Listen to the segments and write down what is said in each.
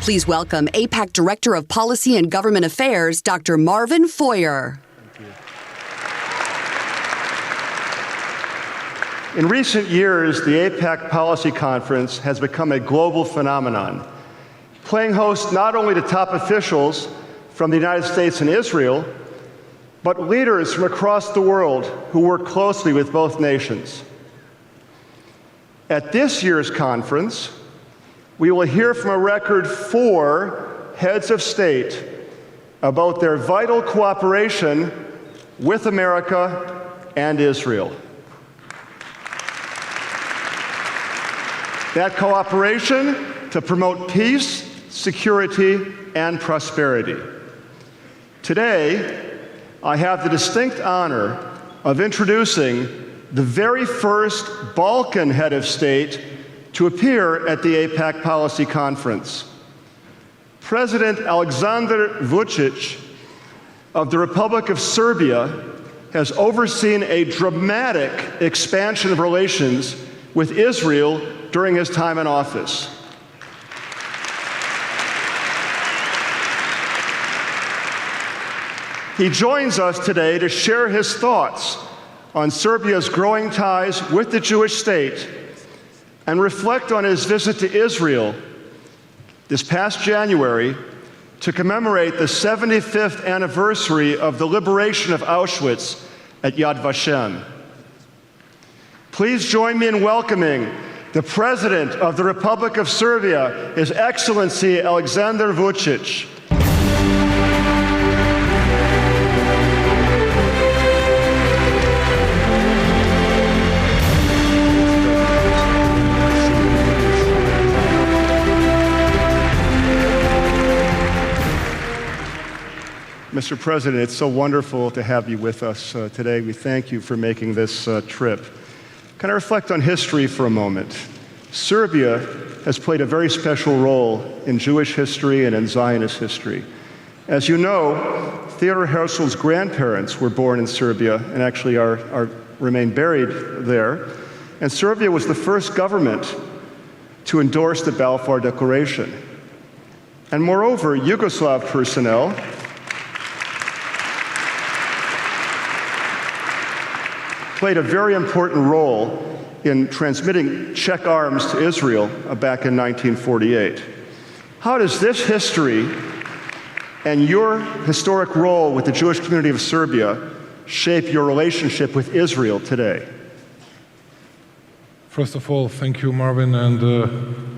Please welcome AIPAC Director of Policy and Government Affairs, Dr. Marvin Feuer. In recent years, the AIPAC Policy Conference has become a global phenomenon, playing host not only to top officials from the United States and Israel, but leaders from across the world who work closely with both nations. At this year's conference, we will hear from a record 4 heads of state about their vital cooperation with America and Israel. That cooperation to promote peace, security, and prosperity. Today, I have the distinct honor of introducing the very first Balkan head of state to appear at the AIPAC Policy Conference. President Aleksandar Vučić of the Republic of Serbia has overseen a dramatic expansion of relations with Israel during his time in office. He joins us today to share his thoughts on Serbia's growing ties with the Jewish state and reflect on his visit to Israel this past January to commemorate the 75th anniversary of the liberation of Auschwitz at Yad Vashem. Please join me in welcoming the President of the Republic of Serbia, His Excellency Aleksandar Vučić. Mr. President, it's so wonderful to have you with us today. We thank you for making this trip. Can I reflect on history for a moment? Serbia has played a very special role in Jewish history and in Zionist history. As you know, Theodor Herzl's grandparents were born in Serbia and actually remain buried there. And Serbia was the first government to endorse the Balfour Declaration. And moreover, Yugoslav personnel played a very important role in transmitting Czech arms to Israel back in 1948. How does this history and your historic role with the Jewish community of Serbia shape your relationship with Israel today? First of all, thank you, Marvin, and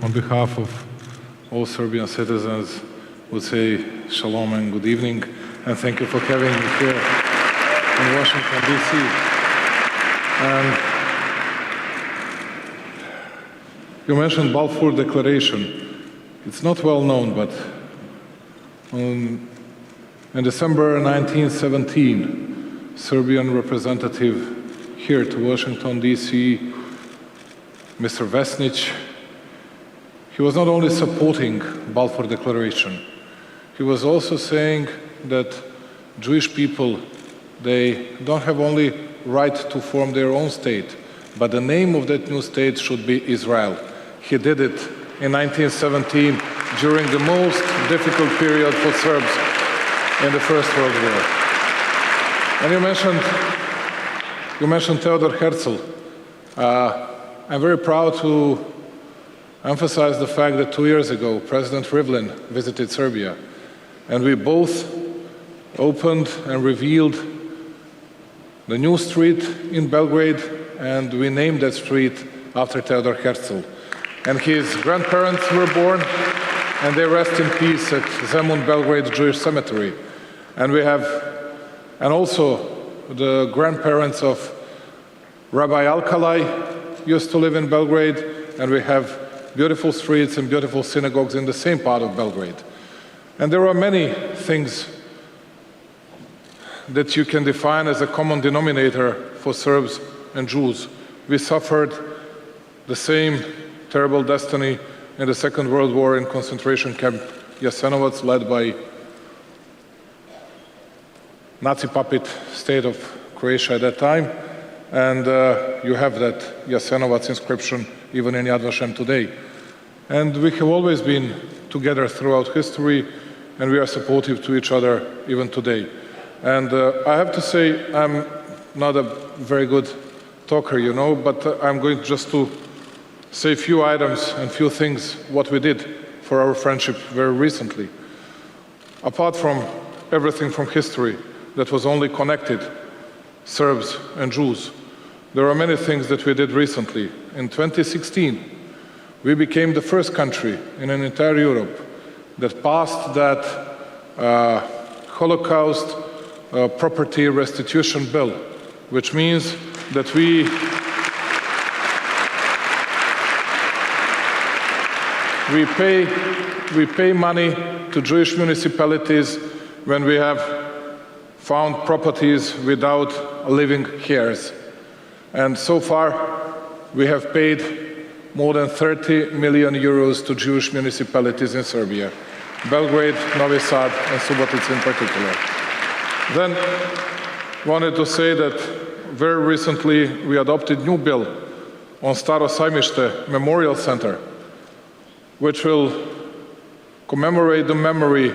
on behalf of all Serbian citizens, would say shalom and good evening, and thank you for having me here in Washington, D.C. And you mentioned Balfour Declaration. It's not well known, but in December 1917, Serbian representative here to Washington, D.C., Mr. Vesnić, he was not only supporting Balfour Declaration, he was also saying that Jewish people, they don't have only right to form their own state, but the name of that new state should be Israel. He did it in 1917 during the most difficult period for Serbs in the First World War. And you mentioned Theodor Herzl. I'm very proud to emphasize the fact that 2 years ago, President Rivlin visited Serbia, and we both opened and revealed the new street in Belgrade, and we named that street after Theodor Herzl. And his grandparents were born, and they rest in peace at Zemun Belgrade Jewish Cemetery. And also the grandparents of Rabbi Alkalai used to live in Belgrade, and we have beautiful streets and beautiful synagogues in the same part of Belgrade. And there are many things that you can define as a common denominator for Serbs and Jews. We suffered the same terrible destiny in the Second World War in concentration camp Jasenovac, led by Nazi puppet state of Croatia at that time. And you have that Jasenovac inscription even in Yad Vashem today. And we have always been together throughout history, and we are supportive to each other even today. And I have to say, I'm not a very good talker, you know, but I'm going just to say a few items and few things what we did for our friendship very recently. Apart from everything from history that was only connected Serbs and Jews, there are many things that we did recently. In 2016, we became the first country in an entire Europe that passed that Holocaust property restitution bill, which means that we pay money to Jewish municipalities when we have found properties without living heirs. And so far, we have paid more than 30 million euros to Jewish municipalities in Serbia, Belgrade, Novi Sad, and Subotica in particular. Then, wanted to say that very recently we adopted new bill on Staro Sajmište Memorial Center, which will commemorate the memory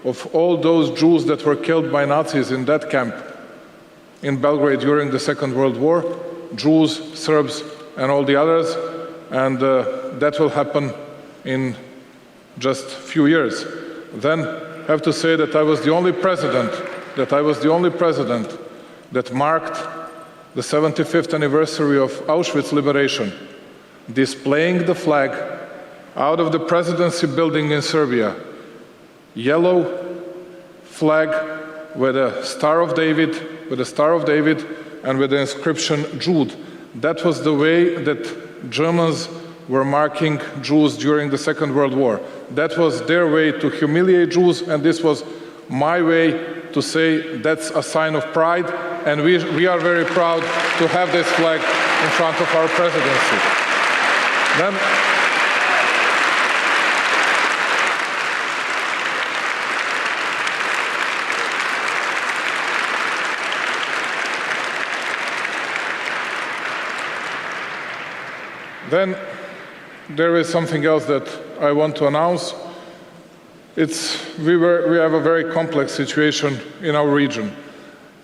of all those Jews that were killed by Nazis in that camp in Belgrade during the Second World War, Jews, Serbs, and all the others, and that will happen in just a few years. Then I have to say that I was the only president that marked the 75th anniversary of Auschwitz liberation, displaying the flag out of the presidency building in Serbia, yellow flag with a Star of David, and with the inscription Jude. That was the way that Germans were marking Jews during the Second World War. That was their way to humiliate Jews, and this was my way to say that's a sign of pride, and we are very proud to have this flag in front of our presidency. Then there is something else that I want to announce. We have a very complex situation in our region,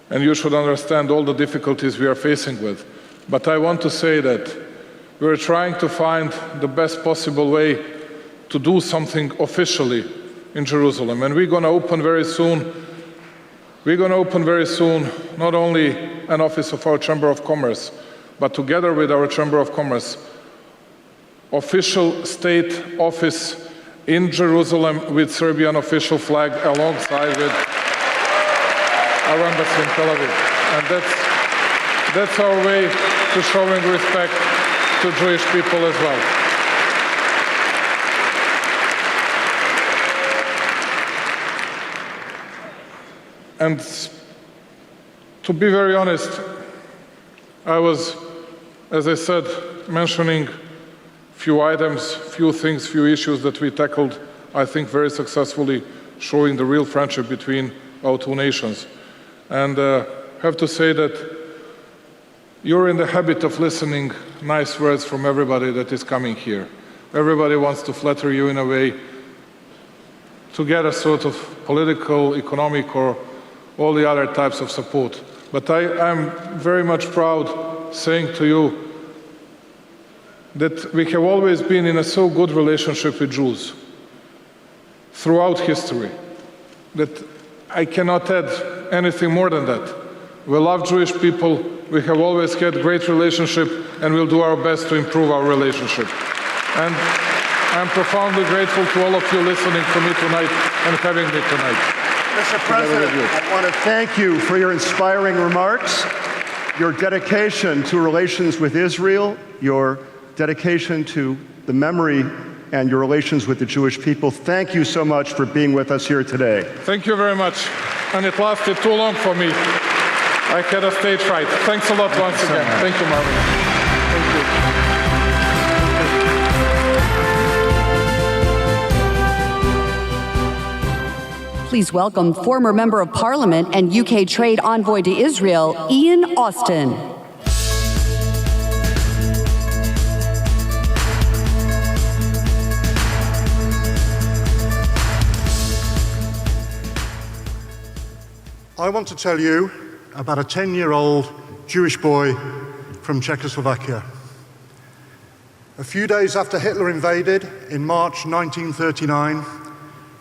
and you should understand all the difficulties we are facing with. But I want to say that we're trying to find the best possible way to do something officially in Jerusalem. And we're going to open very soon not only an office of our Chamber of Commerce, but together with our Chamber of Commerce, official state office in Jerusalem with Serbian official flag alongside with our embassy in Tel Aviv. And that's our way to showing respect to Jewish people as well. And to be very honest, I was, as I said, mentioning few items, few things, few issues that we tackled, I think very successfully, showing the real friendship between our two nations. And I have to say that you're in the habit of listening nice words from everybody that is coming here. Everybody wants to flatter you in a way to get a sort of political, economic, or all the other types of support. But I'm very much proud saying to you that we have always been in a so good relationship with Jews throughout history that I cannot add anything more than that. We love Jewish people, we have always had great relationship, and we'll do our best to improve our relationship. And I'm profoundly grateful to all of you listening to me tonight and having me tonight. Mr. President, I want to thank you for your inspiring remarks, your dedication to relations with Israel, your dedication to the memory and your relations with the Jewish people. Thank you so much for being with us here today. Thank you very much. And it lasted too long for me. I had a stage fright. Thanks a lot once again. Thank you, Marvin. Thank you. Please welcome former Member of Parliament and UK Trade Envoy to Israel, Ian Austin. I want to tell you about a 10-year-old Jewish boy from Czechoslovakia. A few days after Hitler invaded in March 1939,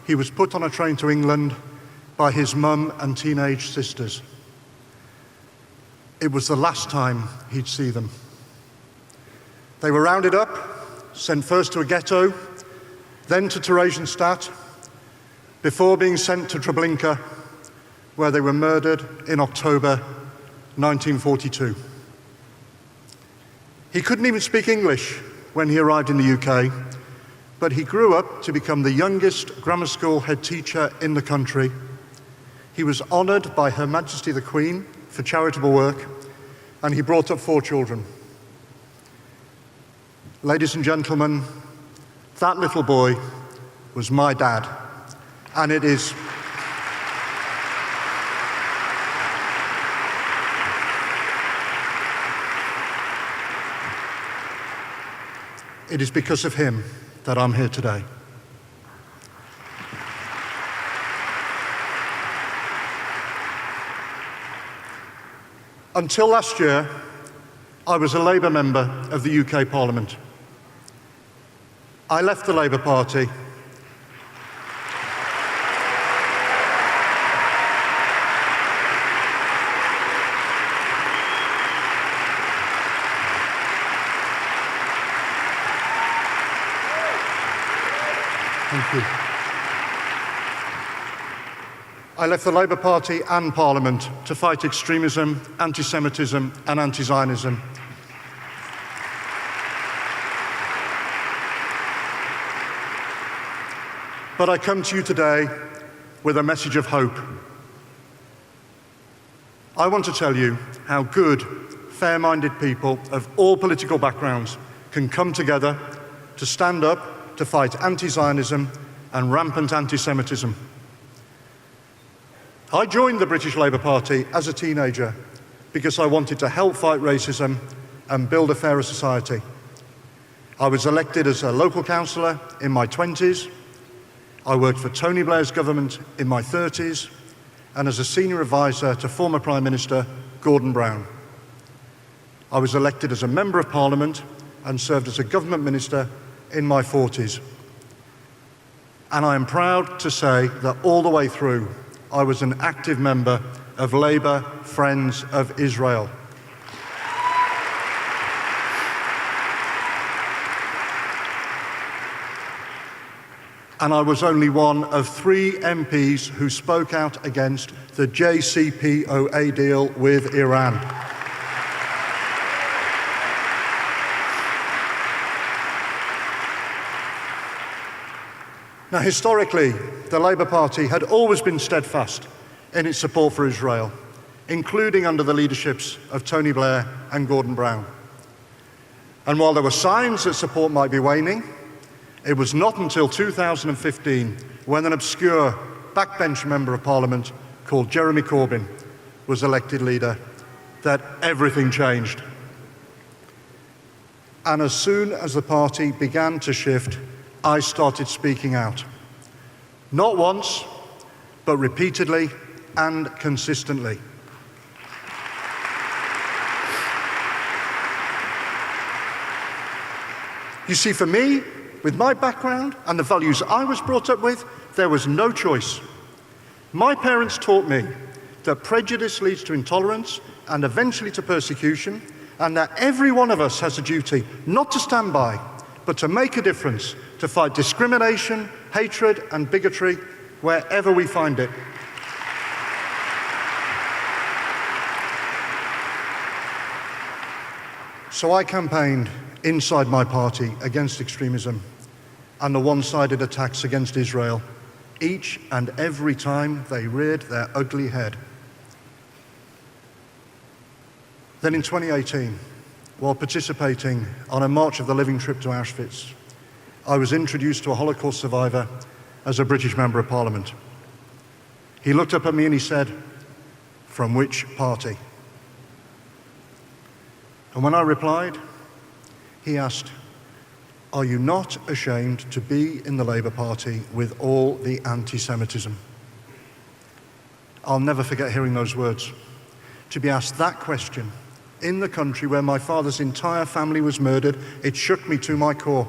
he was put on a train to England by his mum and teenage sisters. It was the last time he'd see them. They were rounded up, sent first to a ghetto, then to Theresienstadt, before being sent to Treblinka, where they were murdered in October 1942. He couldn't even speak English when he arrived in the UK, but he grew up to become the youngest grammar school head teacher in the country. He was honoured by Her Majesty the Queen for charitable work, and he brought up 4 children. Ladies and gentlemen, that little boy was my dad, and it is because of him that I'm here today. Until last year, I was a Labour member of the UK Parliament. I left the Labour Party I left the Labour Party and Parliament to fight extremism, anti-Semitism and anti-Zionism. But I come to you today with a message of hope. I want to tell you how good, fair-minded people of all political backgrounds can come together to stand up to fight anti-Zionism and rampant anti-Semitism. I joined the British Labour Party as a teenager because I wanted to help fight racism and build a fairer society. I was elected as a local councillor in my 20s. I worked for Tony Blair's government in my 30s and as a senior advisor to former Prime Minister Gordon Brown. I was elected as a Member of Parliament and served as a government minister in my 40s. And I am proud to say that all the way through, I was an active member of Labour Friends of Israel. And I was only one of 3 MPs who spoke out against the JCPOA deal with Iran. Now, historically, the Labour Party had always been steadfast in its support for Israel, including under the leaderships of Tony Blair and Gordon Brown. And while there were signs that support might be waning, it was not until 2015, when an obscure backbench member of Parliament called Jeremy Corbyn was elected leader, that everything changed. And as soon as the party began to shift, I started speaking out. Not once, but repeatedly and consistently. You see, for me, with my background and the values I was brought up with, there was no choice. My parents taught me that prejudice leads to intolerance and eventually to persecution, and that every one of us has a duty not to stand by, but to make a difference, to fight discrimination, hatred and bigotry wherever we find it. So I campaigned inside my party against extremism and the one-sided attacks against Israel, each and every time they reared their ugly head. Then in 2018, while participating on a March of the Living trip to Auschwitz, I was introduced to a Holocaust survivor as a British Member of Parliament. He looked up at me and he said, "From which party?" And when I replied, he asked, "Are you not ashamed to be in the Labour Party with all the anti-Semitism?" I'll never forget hearing those words. To be asked that question in the country where my father's entire family was murdered, it shook me to my core.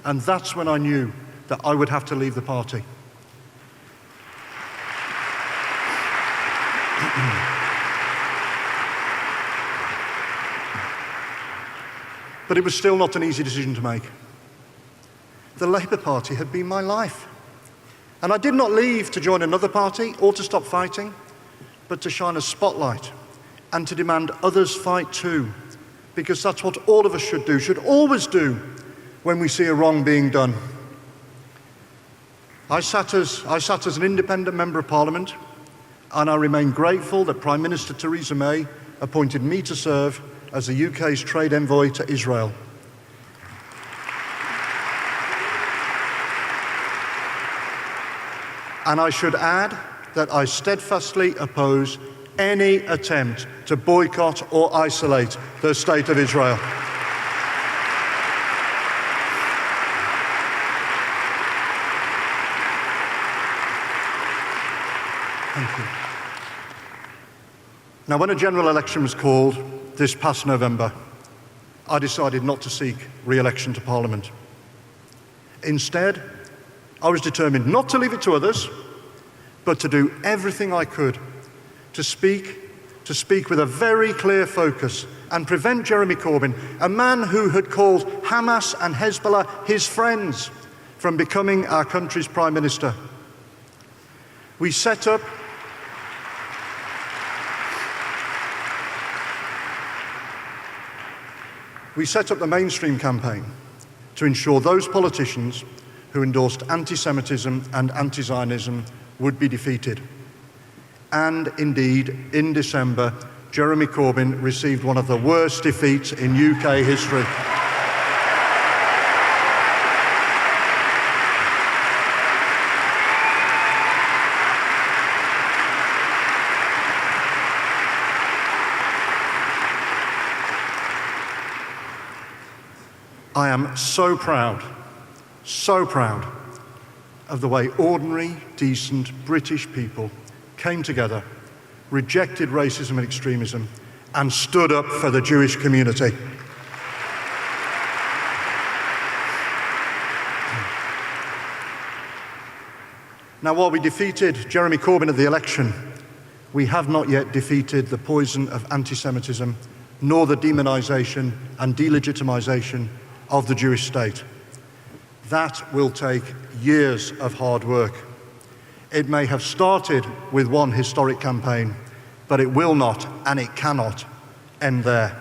And that's when I knew that I would have to leave the party. But it was still not an easy decision to make. The Labour Party had been my life. And I did not leave to join another party or to stop fighting, but to shine a spotlight and to demand others fight too, because that's what all of us should always do when we see a wrong being done. I sat as an independent member of Parliament, and I remain grateful that Prime Minister Theresa May appointed me to serve as the UK's Trade Envoy to Israel. And I should add that I steadfastly oppose any attempt to boycott or isolate the State of Israel. Thank you. Now, when a general election was called this past November, I decided not to seek re-election to Parliament. Instead, I was determined not to leave it to others, but to do everything I could to speak with a very clear focus and prevent Jeremy Corbyn, a man who had called Hamas and Hezbollah his friends, from becoming our country's Prime Minister. We set up the mainstream campaign to ensure those politicians who endorsed anti-Semitism and anti-Zionism would be defeated. And indeed, in December, Jeremy Corbyn received one of the worst defeats in UK history. I am so proud of the way ordinary, decent British people came together, rejected racism and extremism, and stood up for the Jewish community. Now, while we defeated Jeremy Corbyn at the election, we have not yet defeated the poison of anti-Semitism, nor the demonisation and delegitimisation of the Jewish state. That will take years of hard work. It may have started with one historic campaign, but it will not and it cannot end there.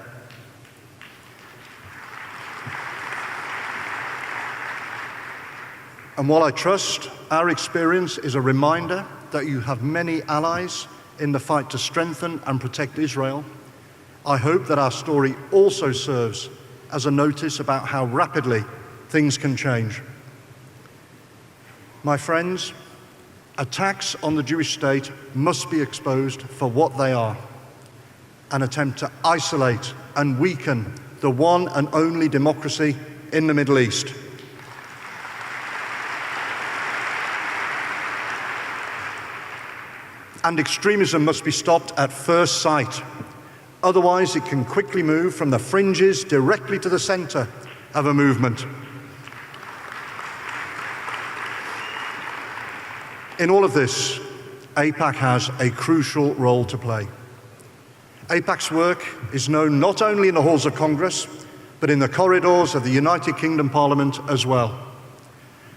And while I trust our experience is a reminder that you have many allies in the fight to strengthen and protect Israel, I hope that our story also serves as a notice about how rapidly things can change. My friends, attacks on the Jewish state must be exposed for what they are, an attempt to isolate and weaken the one and only democracy in the Middle East. And extremism must be stopped at first sight. Otherwise, it can quickly move from the fringes directly to the centre of a movement. In all of this, AIPAC has a crucial role to play. AIPAC's work is known not only in the halls of Congress, but in the corridors of the United Kingdom Parliament as well.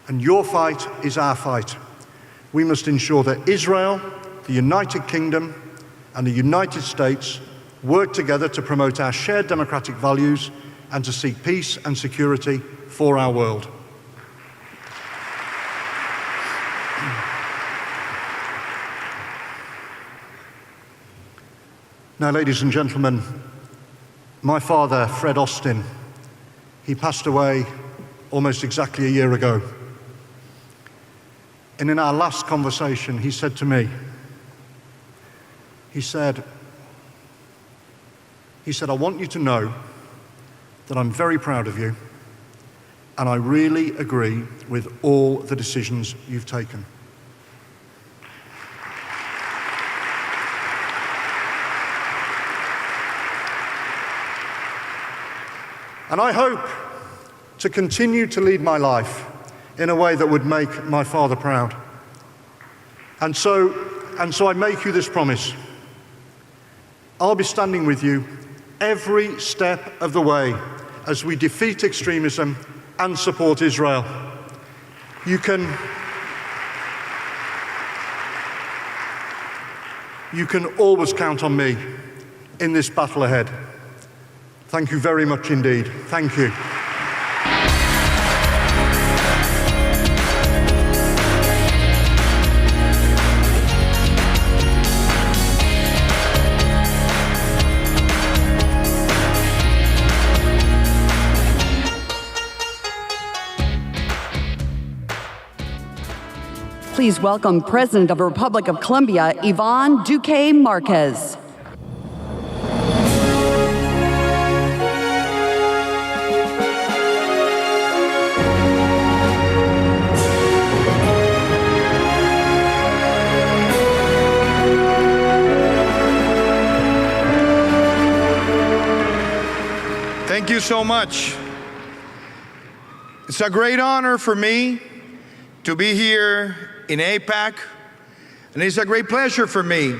And your fight is our fight. We must ensure that Israel, the United Kingdom, and the United States work together to promote our shared democratic values and to seek peace and security for our world. Now, ladies and gentlemen, my father, Fred Austin, he passed away almost exactly a year ago. And in our last conversation, he said to me, he said, I want you to know that I'm very proud of you, and I really agree with all the decisions you've taken. And I hope to continue to lead my life in a way that would make my father proud. And so I make you this promise. I'll be standing with you every step of the way as we defeat extremism and support Israel. You can always count on me in this battle ahead. Thank you very much indeed. Thank you. Please welcome President of the Republic of Colombia, Iván Duque Márquez. Thank you so much. It's a great honor for me to be here in AIPAC, and it's a great pleasure for me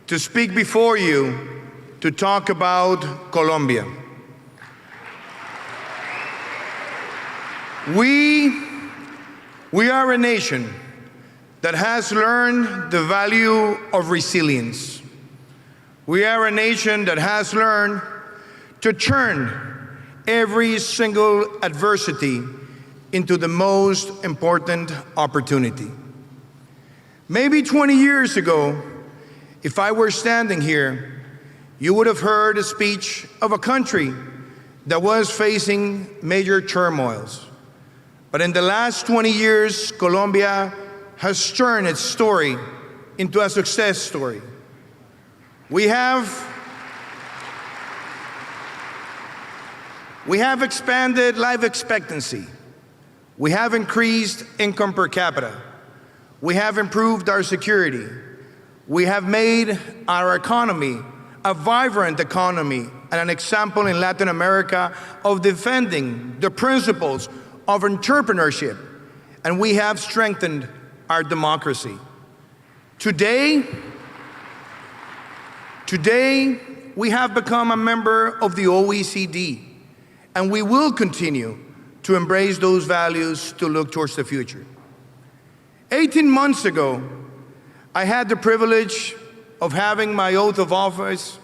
to speak before you to talk about Colombia. We are a nation that has learned the value of resilience. We are a nation that has learned to turn every single adversity into the most important opportunity. Maybe 20 years ago, if I were standing here, you would have heard a speech of a country that was facing major turmoils. But in the last 20 years, Colombia has turned its story into a success story. We have expanded life expectancy. We have increased income per capita. We have improved our security. We have made our economy a vibrant economy and an example in Latin America of defending the principles of entrepreneurship. And we have strengthened our democracy. Today, we have become a member of the OECD, and we will continue to embrace those values to look towards the future. 18 months ago, I had the privilege of having my oath of office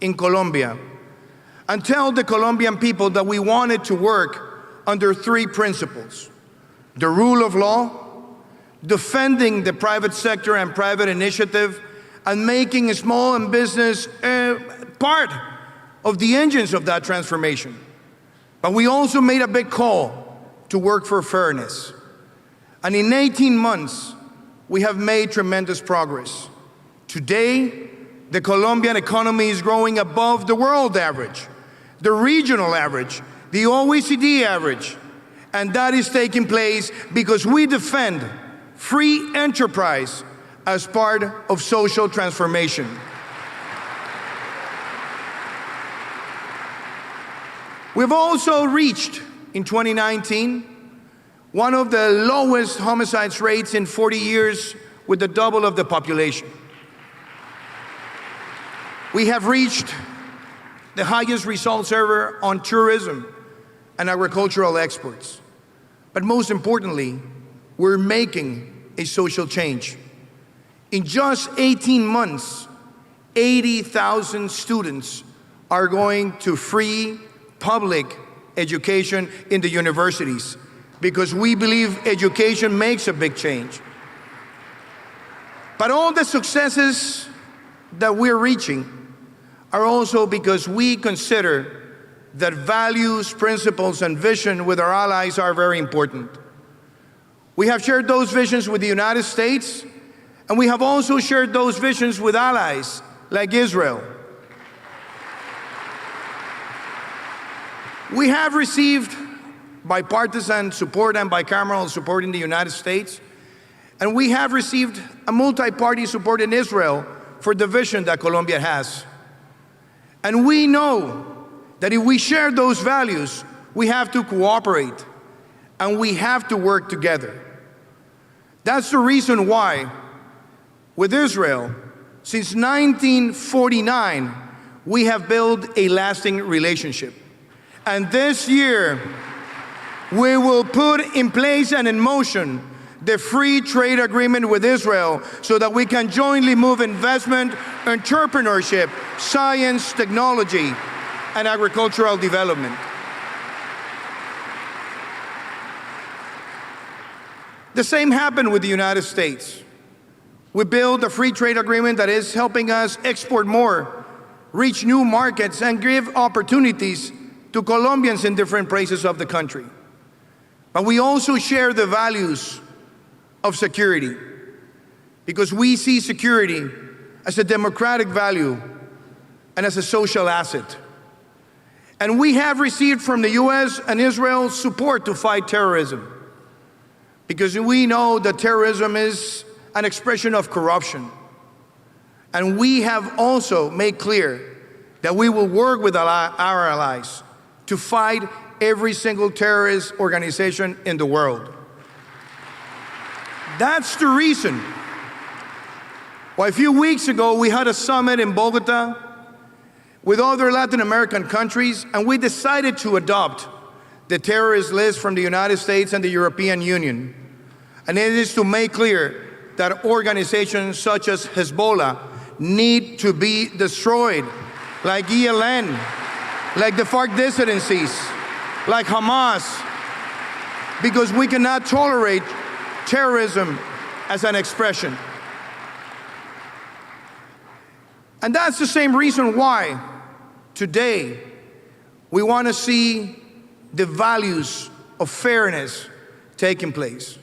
in Colombia and tell the Colombian people that we wanted to work under three principles: the rule of law, defending the private sector and private initiative, and making small and business part of the engines of that transformation. But we also made a big call to work for fairness. And in 18 months, we have made tremendous progress. Today, the Colombian economy is growing above the world average, the regional average, the OECD average. And that is taking place because we defend free enterprise as part of social transformation. We've also reached, in 2019, one of the lowest homicides rates in 40 years with the double of the population. We have reached the highest results ever on tourism and agricultural exports. But most importantly, we're making a social change. In just 18 months, 80,000 students are going to free public education in the universities, because we believe education makes a big change. But all the successes that we're reaching are also because we consider that values, principles, and vision with our allies are very important. We have shared those visions with the United States, and we have also shared those visions with allies like Israel. We have received bipartisan support and bicameral support in the United States, and we have received a multi-party support in Israel for the vision that Colombia has. And we know that if we share those values, we have to cooperate and we have to work together. That's the reason why, with Israel, since 1949, we have built a lasting relationship. And this year, we will put in place and in motion the free trade agreement with Israel so that we can jointly move investment, entrepreneurship, science, technology, and agricultural development. The same happened with the United States. We built a free trade agreement that is helping us export more, reach new markets, and give opportunities to Colombians in different places of the country. But we also share the values of security, because we see security as a democratic value and as a social asset. And we have received from the US and Israel support to fight terrorism, because we know that terrorism is an expression of corruption. And we have also made clear that we will work with our allies to fight every single terrorist organization in the world. That's the reason why a few weeks ago we had a summit in Bogota with other Latin American countries, and we decided to adopt the terrorist list from the United States and the European Union. And it is to make clear that organizations such as Hezbollah need to be destroyed, like ELN, like the FARC dissidencies, like Hamas, because we cannot tolerate terrorism as an expression. And that's the same reason why today we want to see the values of fairness taking place.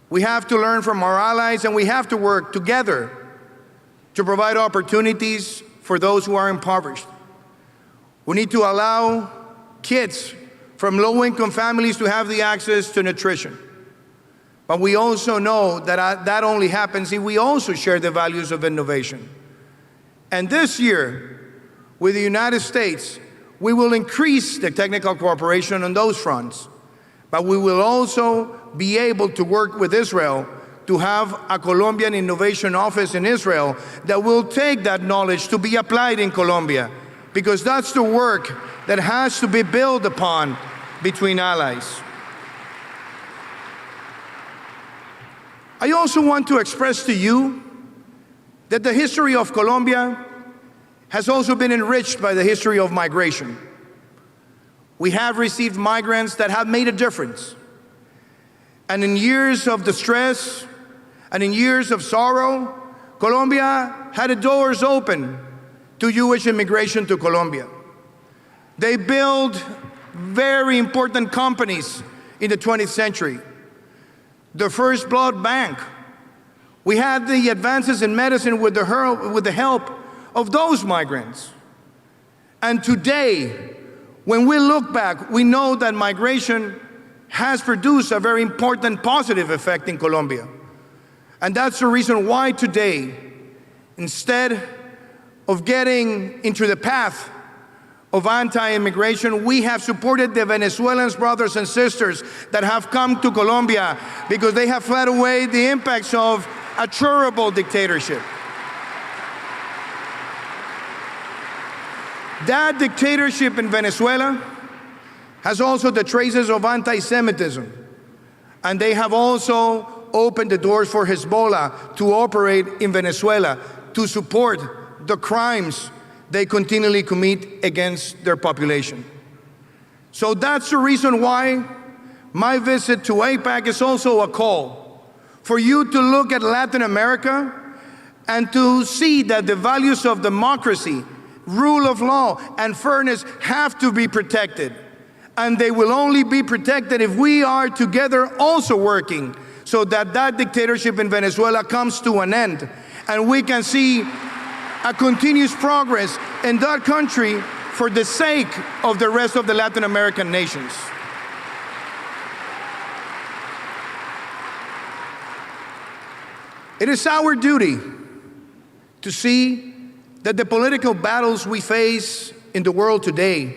We have to learn from our allies, and we have to work together to provide opportunities for those who are impoverished. We need to allow kids from low-income families to have the access to nutrition. But we also know that that only happens if we also share the values of innovation. And this year, with the United States, we will increase the technical cooperation on those fronts. But we will also be able to work with Israel to have a Colombian innovation office in Israel that will take that knowledge to be applied in Colombia, because that's the work that has to be built upon between allies. I also want to express to you that the history of Colombia has also been enriched by the history of migration. We have received migrants that have made a difference. And in years of distress and in years of sorrow, Colombia had the doors open to Jewish immigration to Colombia. They built very important companies in the 20th century. The first blood bank. We had the advances in medicine with the help of those migrants. And today, when we look back, we know that migration has produced a very important positive effect in Colombia. And that's the reason why today, instead of getting into the path of anti-immigration, we have supported the Venezuelan brothers and sisters that have come to Colombia because they have fled away the impacts of a terrible dictatorship. That dictatorship in Venezuela has also the traces of anti-Semitism. And they have also opened the doors for Hezbollah to operate in Venezuela to support the crimes they continually commit against their population. So that's the reason why my visit to AIPAC is also a call for you to look at Latin America and to see that the values of democracy, rule of law, and fairness have to be protected. And they will only be protected if we are together also working so that that dictatorship in Venezuela comes to an end and we can see a continuous progress in that country for the sake of the rest of the Latin American nations. It is our duty to see that the political battles we face in the world today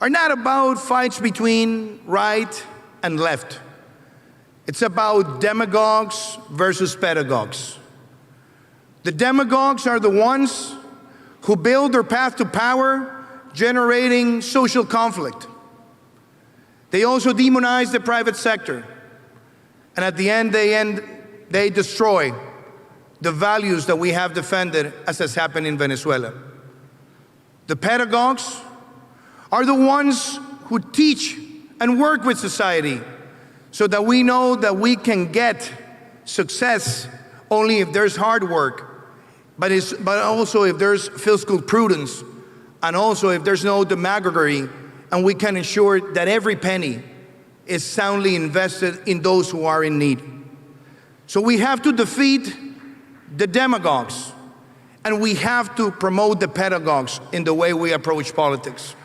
are not about fights between right and left. It's about demagogues versus pedagogues. The demagogues are the ones who build their path to power, generating social conflict. They also demonize the private sector. And at the end, they destroy the values that we have defended, as has happened in Venezuela. The pedagogues are the ones who teach and work with society so that we know that we can get success only if there's hard work, but also if there's fiscal prudence, and also if there's no demagoguery, and we can ensure that every penny is soundly invested in those who are in need. So we have to defeat the demagogues, and we have to promote the pedagogues in the way we approach politics.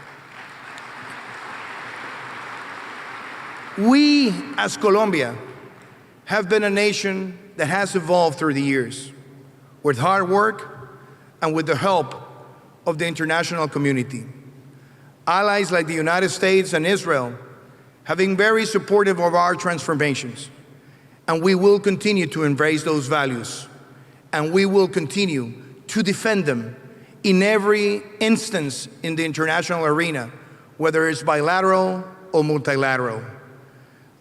We, as Colombia, have been a nation that has evolved through the years with hard work and with the help of the international community. Allies like the United States and Israel have been very supportive of our transformations, and we will continue to embrace those values, and we will continue to defend them in every instance in the international arena, whether it's bilateral or multilateral.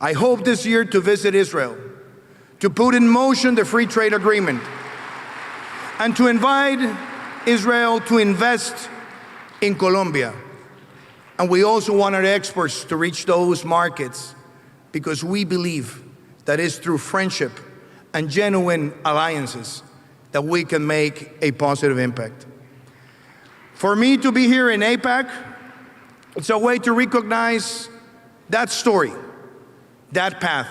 I hope this year to visit Israel, to put in motion the free trade agreement, and to invite Israel to invest in Colombia. And we also want our exports to reach those markets, because we believe that it's through friendship and genuine alliances that we can make a positive impact. For me to be here in AIPAC, it's a way to recognize that story, that path,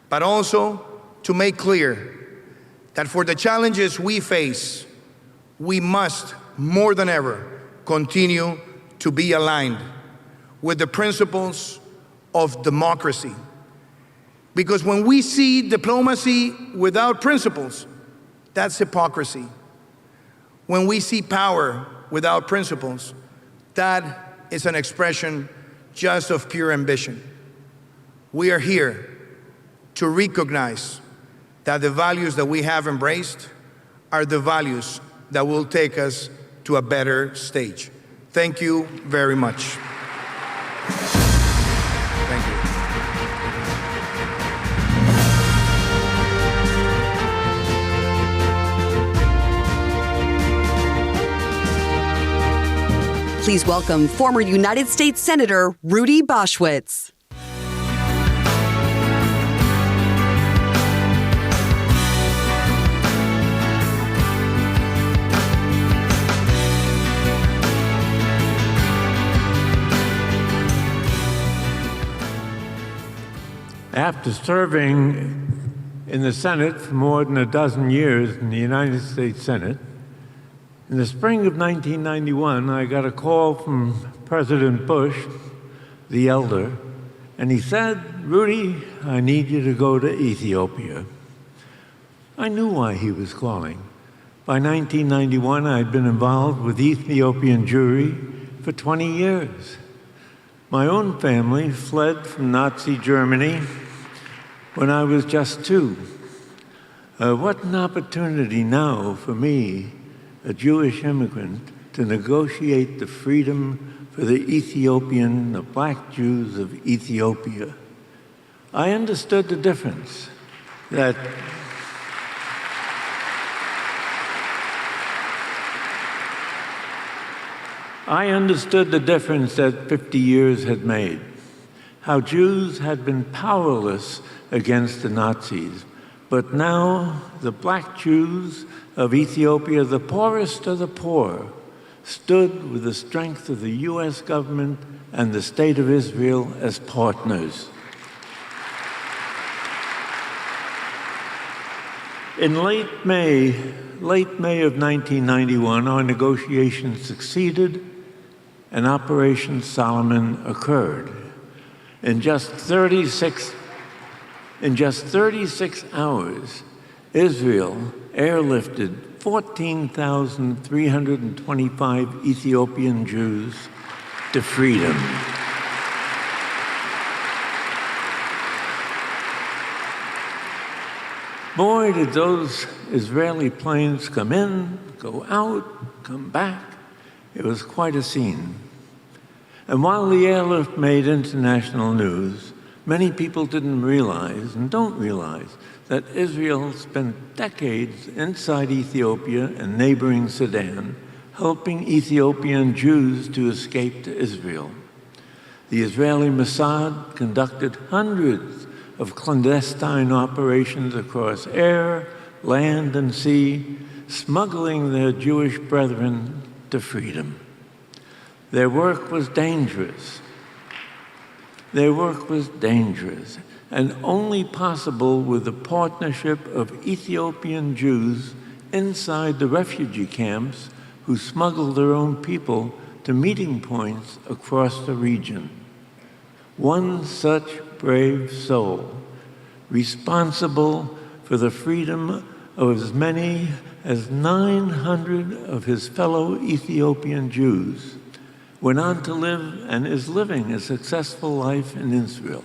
but also to make clear that for the challenges we face, we must, more than ever, continue to be aligned with the principles of democracy. Because when we see diplomacy without principles, that's hypocrisy. When we see power without principles, that is an expression just of pure ambition. We are here to recognize that the values that we have embraced are the values that will take us to a better stage. Thank you very much. Thank you. Please welcome former United States Senator Rudy Boschwitz. After serving in the Senate for more than a dozen years in the United States Senate, in the spring of 1991, I got a call from President Bush, the elder, and he said, "Rudy, I need you to go to Ethiopia." I knew why he was calling. By 1991, I'd been involved with Ethiopian Jewry for 20 years. My own family fled from Nazi Germany when I was just 2. What an opportunity now for me, a Jewish immigrant, to negotiate the freedom for the Black Jews of Ethiopia. I understood the difference that I understood the difference that 50 years had made, how Jews had been powerless against the Nazis, but now the Black Jews of Ethiopia, the poorest of the poor, stood with the strength of the U.S. government and the State of Israel as partners. In late May of 1991, our negotiations succeeded, and Operation Solomon occurred. In just 36 hours, Israel airlifted 14,325 Ethiopian Jews to freedom. Boy, did those Israeli planes come in, go out, come back. It was quite a scene. And while the airlift made international news, many people didn't realize and don't realize that Israel spent decades inside Ethiopia and neighboring Sudan helping Ethiopian Jews to escape to Israel. The Israeli Mossad conducted hundreds of clandestine operations across air, land, and sea, smuggling their Jewish brethren to freedom. Their work was dangerous. Their work was dangerous, and only possible with the partnership of Ethiopian Jews inside the refugee camps who smuggled their own people to meeting points across the region. One such brave soul, responsible for the freedom of as many as 900 of his fellow Ethiopian Jews, went on to live and is living a successful life in Israel.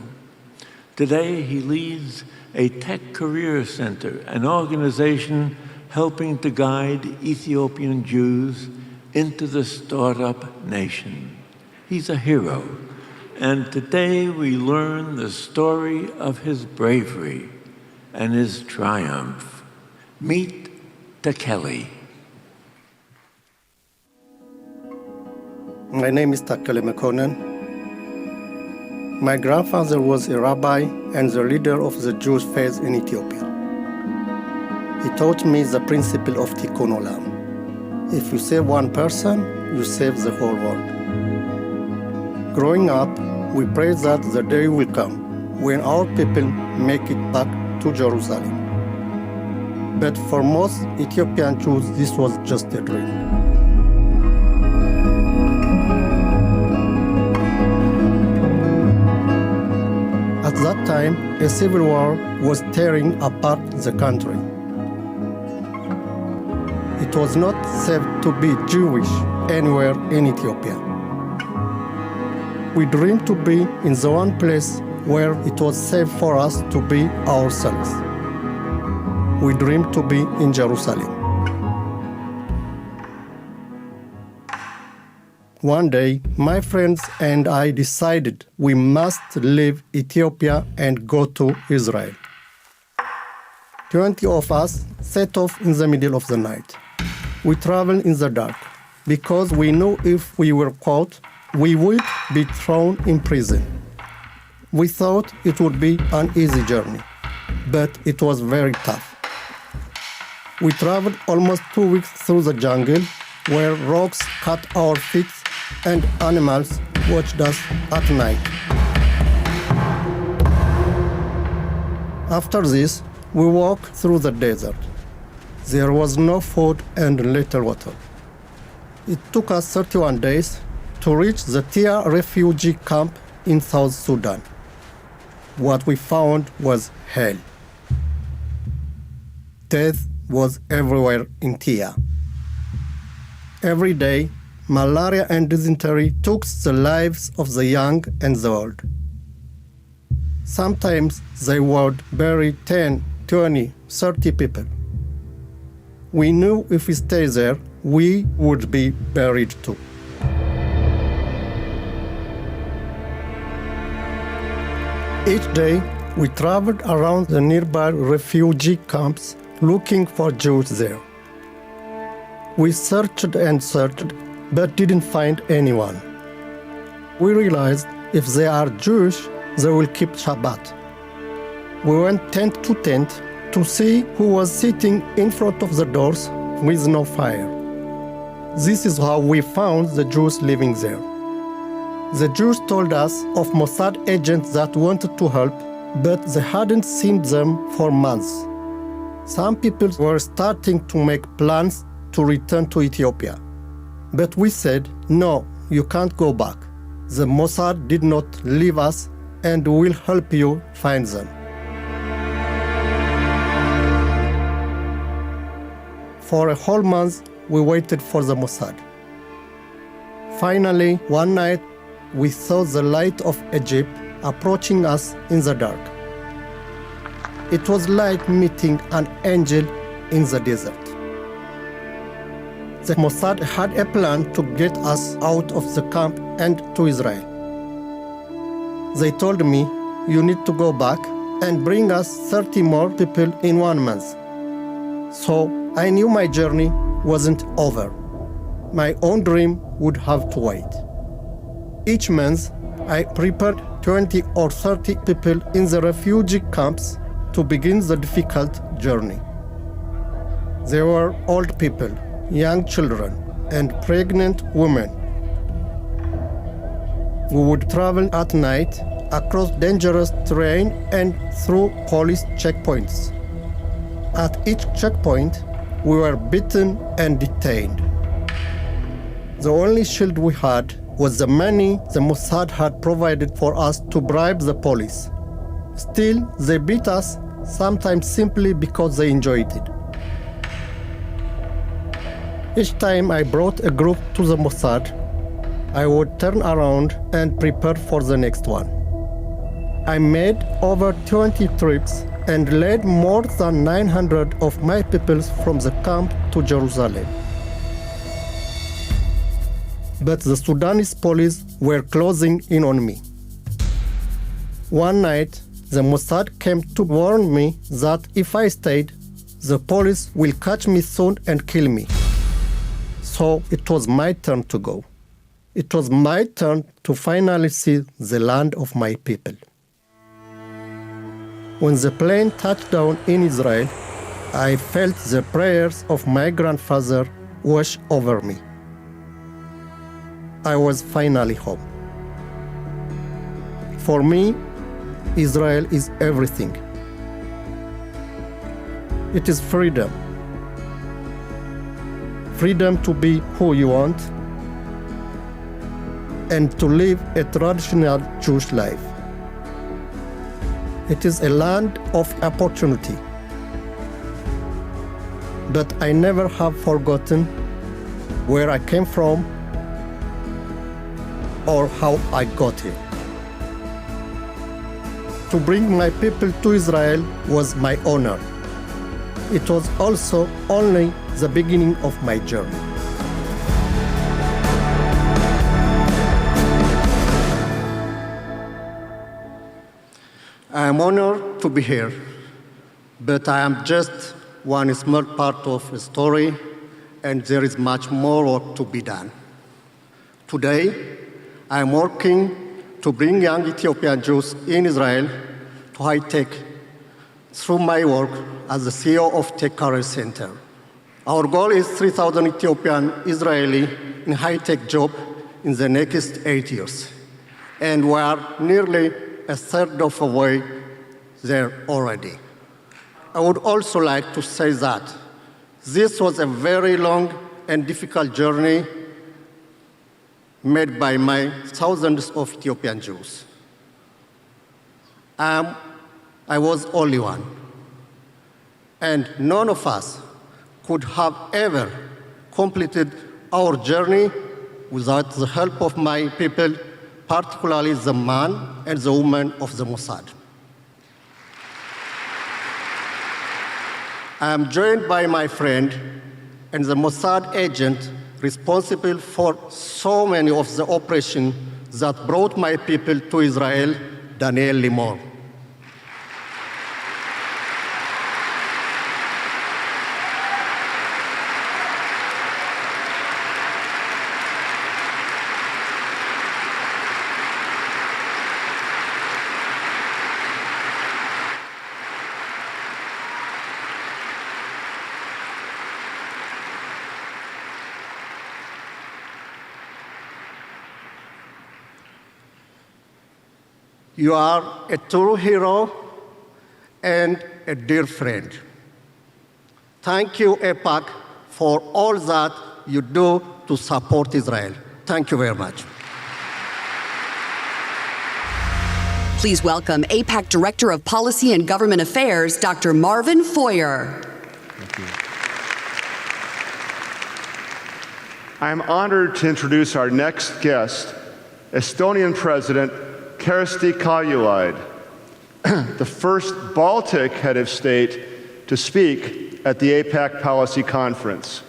Today, he leads a tech career center, an organization helping to guide Ethiopian Jews into the startup nation. He's a hero, and today we learn the story of his bravery and his triumph. Meet Takele. My name is Takele Mekonen. My grandfather was a rabbi and the leader of the Jewish faith in Ethiopia. He taught me the principle of tikkun olam. If you save one person, you save the whole world. Growing up, we prayed that the day will come when our people make it back to Jerusalem. But for most Ethiopian Jews, this was just a dream. At that time, a civil war was tearing apart the country. It was not safe to be Jewish anywhere in Ethiopia. We dreamed to be in the one place where it was safe for us to be ourselves. We dreamed to be in Jerusalem. One day, my friends and I decided we must leave Ethiopia and go to Israel. 20 of us set off in the middle of the night. We traveled in the dark because we knew if we were caught, we would be thrown in prison. We thought it would be an easy journey, but it was very tough. We traveled almost 2 weeks through the jungle where rocks cut our feet and animals watched us at night. After this, we walked through the desert. There was no food and little water. It took us 31 days to reach the Tia refugee camp in South Sudan. What we found was hell. Death was everywhere in Tia. Every day, malaria and dysentery took the lives of the young and the old. Sometimes they would bury 10, 20, 30 people. We knew if we stayed there, we would be buried too. Each day, we traveled around the nearby refugee camps looking for Jews there. We searched and searched, but didn't find anyone. We realized if they are Jewish, they will keep Shabbat. We went tent to tent to see who was sitting in front of the doors with no fire. This is how we found the Jews living there. The Jews told us of Mossad agents that wanted to help, but they hadn't seen them for months. Some people were starting to make plans to return to Ethiopia. But we said, no, you can't go back. The Mossad did not leave us and will help you find them. For a whole month, we waited for the Mossad. Finally, one night, we saw the light of Egypt approaching us in the dark. It was like meeting an angel in the desert. The Mossad had a plan to get us out of the camp and to Israel. They told me, "You need to go back and bring us 30 more people in 1 month." So I knew my journey wasn't over. My own dream would have to wait. Each month, I prepared 20 or 30 people in the refugee camps to begin the difficult journey. They were old people, young children, and pregnant women. We would travel at night across dangerous terrain and through police checkpoints. At each checkpoint, we were beaten and detained. The only shield we had was the money the Mossad had provided for us to bribe the police. Still, they beat us, sometimes simply because they enjoyed it. Each time I brought a group to the Mossad, I would turn around and prepare for the next one. I made over 20 trips and led more than 900 of my people from the camp to Jerusalem. But the Sudanese police were closing in on me. One night, the Mossad came to warn me that if I stayed, the police will catch me soon and kill me. So it was my turn to go. It was my turn to finally see the land of my people. When the plane touched down in Israel, I felt the prayers of my grandfather wash over me. I was finally home. For me, Israel is everything. It is freedom. Freedom to be who you want and to live a traditional Jewish life. It is a land of opportunity. But I never have forgotten where I came from or how I got here. To bring my people to Israel was my honor. It was also only the beginning of my journey. I am honored to be here, but I am just one small part of a story, and there is much more work to be done. Today, I am working to bring young Ethiopian Jews in Israel to high tech through my work as the CEO of Tech Career Center. Our goal is 3,000 Ethiopian Israeli in high-tech jobs in the next 8 years. And we are nearly a third of the way there already. I would also like to say that this was a very long and difficult journey made by my thousands of Ethiopian Jews. I was only one, and none of us could have ever completed our journey without the help of my people, particularly the man and the woman of the Mossad. I am joined by my friend and the Mossad agent responsible for so many of the operations that brought my people to Israel, Daniel Limor. You are a true hero and a dear friend. Thank you, AIPAC, for all that you do to support Israel. Thank you very much. Please welcome AIPAC Director of Policy and Government Affairs, Dr. Marvin Feuer. Thank you. I am honored to introduce our next guest, Estonian President Kersti Kaljulaid, the first Baltic head of state to speak at the AIPAC Policy Conference.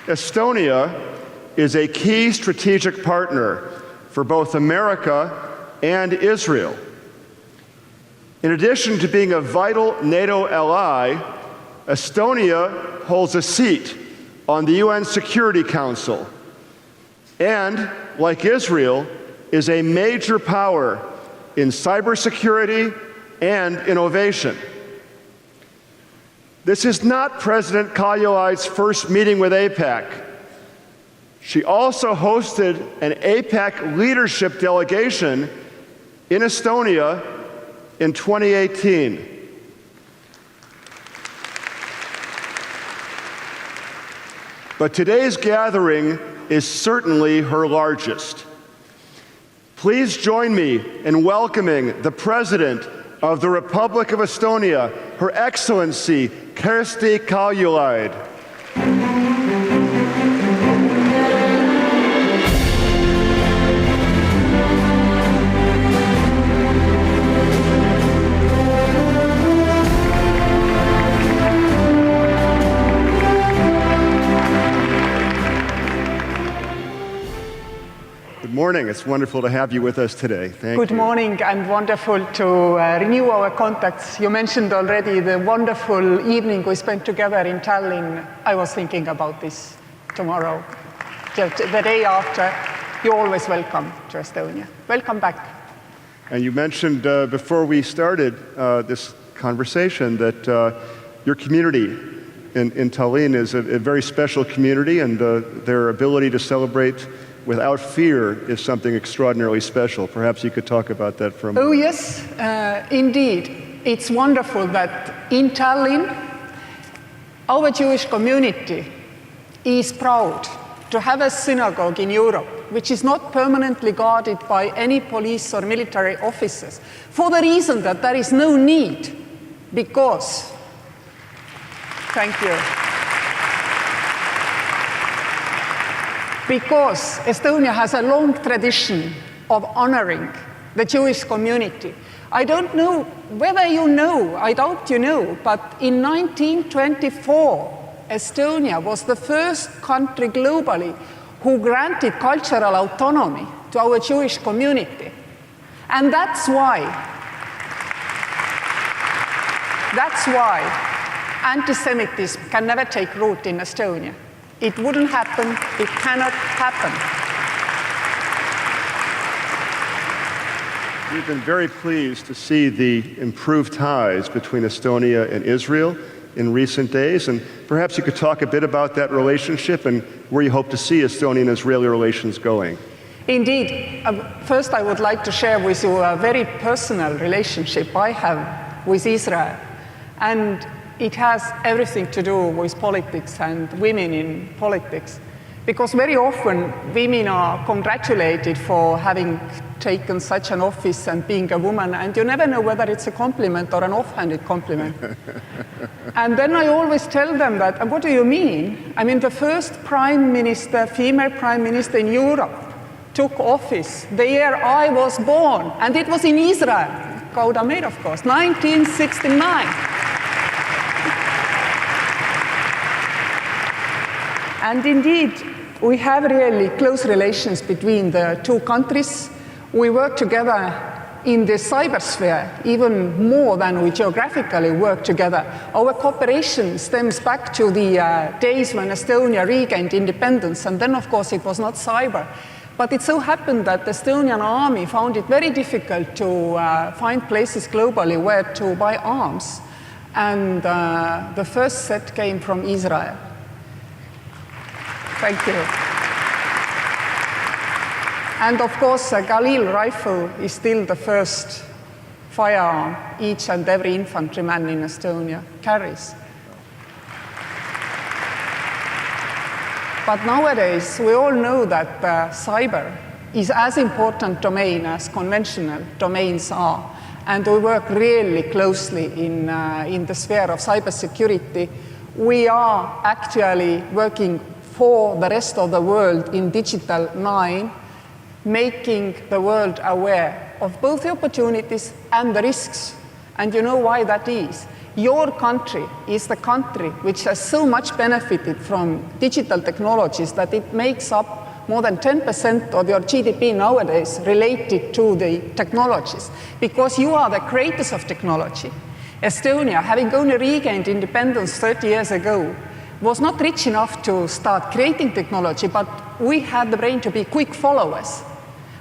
Estonia is a key strategic partner for both America and Israel. In addition to being a vital NATO ally, Estonia holds a seat on the UN Security Council and, like Israel, is a major power in cybersecurity and innovation. This is not President Kaljulaid's first meeting with AIPAC. She also hosted an AIPAC leadership delegation in Estonia in 2018. But today's gathering is certainly her largest. Please join me in welcoming the President of the Republic of Estonia, Her Excellency Kersti Kaljulaid. Good morning. It's wonderful to have you with us today. Thank you. Good morning, and wonderful to renew our contacts. You mentioned already the wonderful evening we spent together in Tallinn. I was thinking about this tomorrow, the day after. You're always welcome to Estonia. Welcome back. And you mentioned before we started this conversation that your community in Tallinn is a very special community, and their ability to celebrate without fear is something extraordinarily special. Perhaps you could talk about that for a moment. Oh yes, indeed. It's wonderful that in Tallinn, our Jewish community is proud to have a synagogue in Europe, which is not permanently guarded by any police or military officers, for the reason that there is no need, because, thank you. Because Estonia has a long tradition of honoring the Jewish community. I don't know whether you know, I doubt you know, but in 1924, Estonia was the first country globally who granted cultural autonomy to our Jewish community. And that's why anti-Semitism can never take root in Estonia. It wouldn't happen, it cannot happen. We've been very pleased to see the improved ties between Estonia and Israel in recent days, and perhaps you could talk a bit about that relationship and where you hope to see Estonian-Israeli relations going. Indeed. First, I would like to share with you a very personal relationship I have with Israel. And it has everything to do with politics and women in politics. Because very often women are congratulated for having taken such an office and being a woman, and you never know whether it's a compliment or an offhanded compliment. And then I always tell them that, and what do you mean? I mean, the first prime minister, female prime minister in Europe, took office the year I was born, and it was in Israel, Gouda Meir, of course, 1969. And indeed, we have really close relations between the two countries. We work together in the cybersphere, even more than we geographically work together. Our cooperation stems back to the days when Estonia regained independence, and then, of course, it was not cyber. But it so happened that the Estonian army found it very difficult to find places globally where to buy arms. And the first set came from Israel. Thank you. And of course, a Galil rifle is still the first firearm each and every infantryman in Estonia carries. But nowadays, we all know that cyber is as important domain as conventional domains are. And we work really closely in the sphere of cybersecurity. We are actually working for the rest of the world in Digital 9, making the world aware of both the opportunities and the risks. And you know why that is? Your country is the country which has so much benefited from digital technologies that it makes up more than 10% of your GDP nowadays related to the technologies, because you are the creators of technology. Estonia, having only regained independence 30 years ago, was not rich enough to start creating technology, but we had the brain to be quick followers,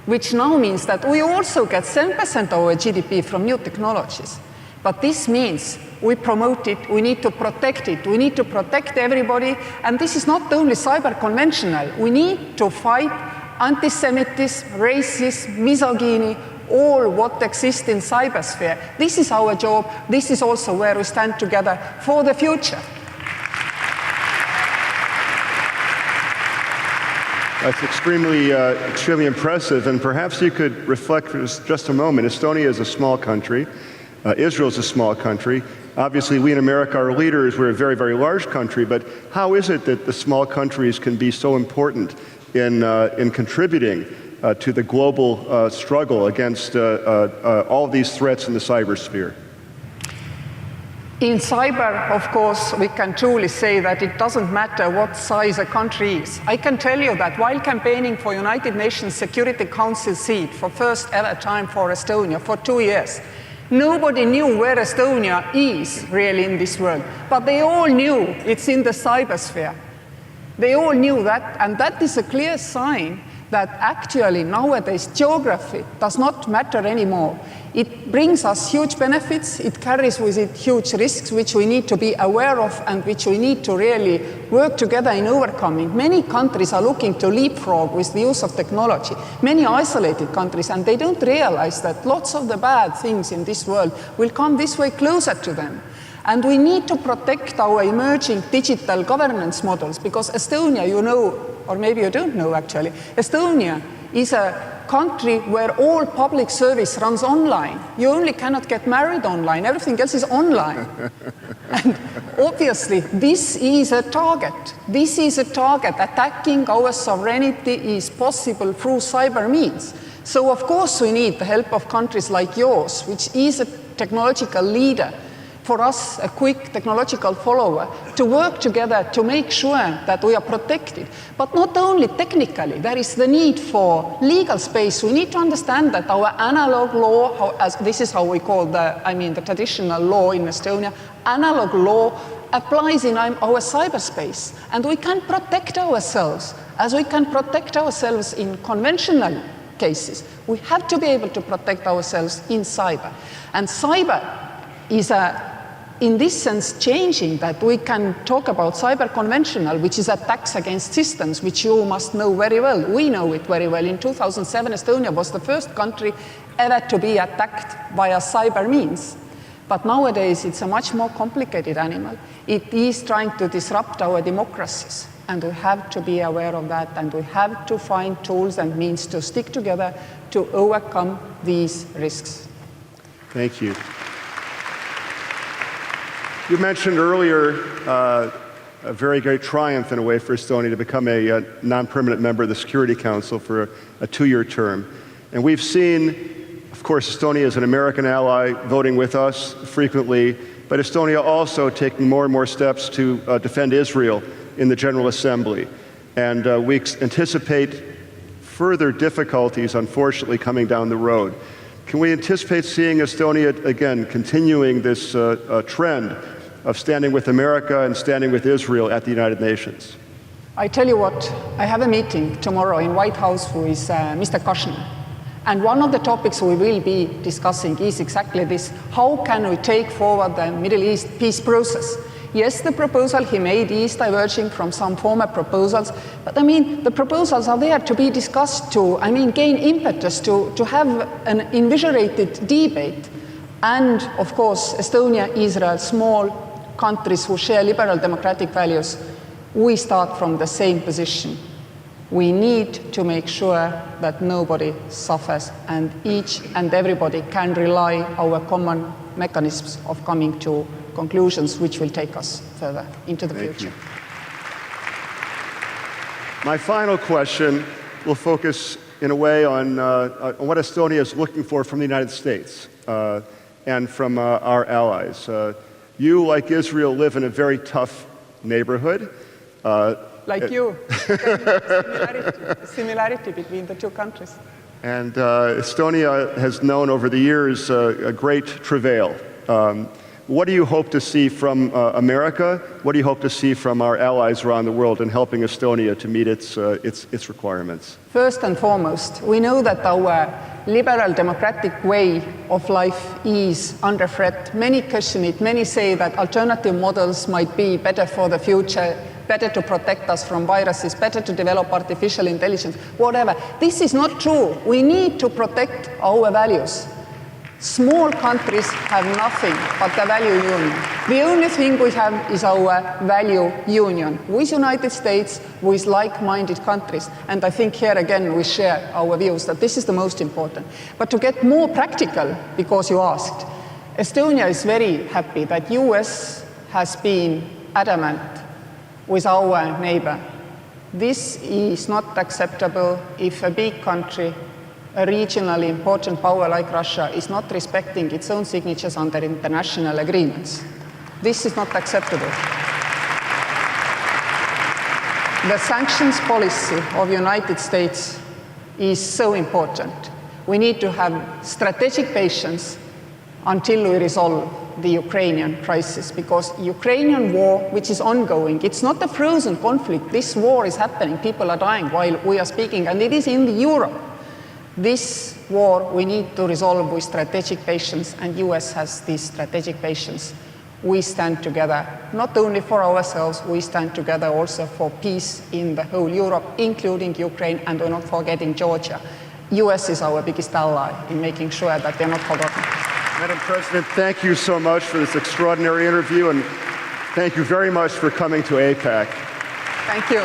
which now means that we also get 7% of our GDP from new technologies. But this means we promote it, we need to protect it, we need to protect everybody, and this is not only cyber conventional. We need to fight anti-Semitism, racism, misogyny, all what exists in cybersphere. This is our job. This is also where we stand together for the future. That's extremely impressive, and perhaps you could reflect for just a moment. Estonia is a small country. Israel is a small country. Obviously, we in America are leaders. We're a very, very large country, but how is it that the small countries can be so important in contributing to the global struggle against all of these threats in the cybersphere? In cyber, of course, we can truly say that it doesn't matter what size a country is. I can tell you that while campaigning for United Nations Security Council seat for first ever time for Estonia for 2 years, nobody knew where Estonia is really in this world, but they all knew it's in the cybersphere. They all knew that, and that is a clear sign that actually nowadays geography does not matter anymore. It brings us huge benefits, it carries with it huge risks which we need to be aware of and which we need to really work together in overcoming. Many countries are looking to leapfrog with the use of technology, many isolated countries, and they don't realize that lots of the bad things in this world will come this way closer to them. And we need to protect our emerging digital governance models, because Estonia, you know, or maybe you don't know actually, Estonia is a country where all public service runs online. You only cannot get married online, everything else is online. And obviously this is a target. This is a target. Attacking our sovereignty is possible through cyber means. So of course we need the help of countries like yours, which is a technological leader, for us, a quick technological follower, to work together to make sure that we are protected. But not only technically, there is the need for legal space. We need to understand that our analog law, this is how we call the traditional law in Estonia, analog law applies in our cyberspace. And we can protect ourselves as we can protect ourselves in conventional cases. We have to be able to protect ourselves in cyber. And cyber is in this sense changing, that we can talk about cyber conventional, which is attacks against systems, which you must know very well. We know it very well. In 2007, Estonia was the first country ever to be attacked via cyber means. But nowadays, it's a much more complicated animal. It is trying to disrupt our democracies, and we have to be aware of that, and we have to find tools and means to stick together to overcome these risks. Thank you. You mentioned earlier a very great triumph in a way for Estonia to become a non-permanent member of the Security Council for a 2-year term. And we've seen, of course, Estonia is an American ally voting with us frequently, but Estonia also taking more and more steps to defend Israel in the General Assembly. And we anticipate further difficulties, unfortunately, coming down the road. Can we anticipate seeing Estonia, again, continuing this trend of standing with America and standing with Israel at the United Nations? I tell you what, I have a meeting tomorrow in White House with Mr. Kushner. And one of the topics we will be discussing is exactly this. How can we take forward the Middle East peace process? Yes, the proposal he made is diverging from some former proposals, but the proposals are there to be discussed, to gain impetus, to have an invigorated debate. And of course, Estonia, Israel, small countries who share liberal democratic values, we start from the same position. We need to make sure that nobody suffers, and each and everybody can rely on our common mechanisms of coming to conclusions which will take us further into the future. My final question will focus in a way on what Estonia is looking for from the United States and from our allies. You, like Israel, live in a very tough neighborhood. Like you. Similarity between the two countries. And Estonia has known over the years a great travail. What do you hope to see from America? What do you hope to see from our allies around the world in helping Estonia to meet its requirements? First and foremost, we know that our liberal democratic way of life is under threat. Many question it. Many say that alternative models might be better for the future, better to protect us from viruses, better to develop artificial intelligence, whatever. This is not true. We need to protect our values. Small countries have nothing but the value union. The only thing we have is our value union with United States, with like-minded countries. And I think here again we share our views that this is the most important. But to get more practical, because you asked, Estonia is very happy that US has been adamant with our neighbor. This is not acceptable if a big country, a regionally important power like Russia, is not respecting its own signatures under international agreements. This is not acceptable. The sanctions policy of the United States is so important. We need to have strategic patience until we resolve the Ukrainian crisis, because Ukrainian war, which is ongoing, it's not a frozen conflict. This war is happening. People are dying while we are speaking, and it is in Europe. This war we need to resolve with strategic patience, and US has this strategic patience. We stand together, not only for ourselves, we stand together also for peace in the whole Europe, including Ukraine, and we're not forgetting Georgia. US is our biggest ally in making sure that they're not forgotten. Madam President, thank you so much for this extraordinary interview, and thank you very much for coming to AIPAC. Thank you.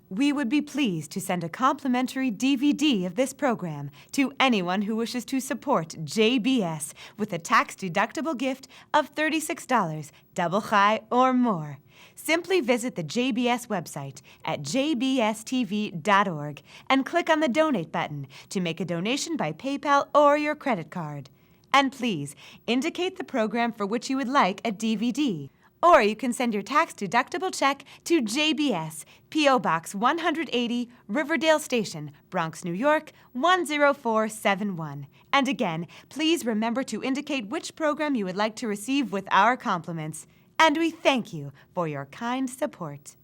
We would be pleased to send a complimentary DVD of this program to anyone who wishes to support JBS with a tax-deductible gift of $36, double high or more. Simply visit the JBS website at jbstv.org and click on the Donate button to make a donation by PayPal or your credit card. And please indicate the program for which you would like a DVD. Or you can send your tax-deductible check to JBS, P.O. Box 180, Riverdale Station, Bronx, New York, 10471. And again, please remember to indicate which program you would like to receive with our compliments. And we thank you for your kind support.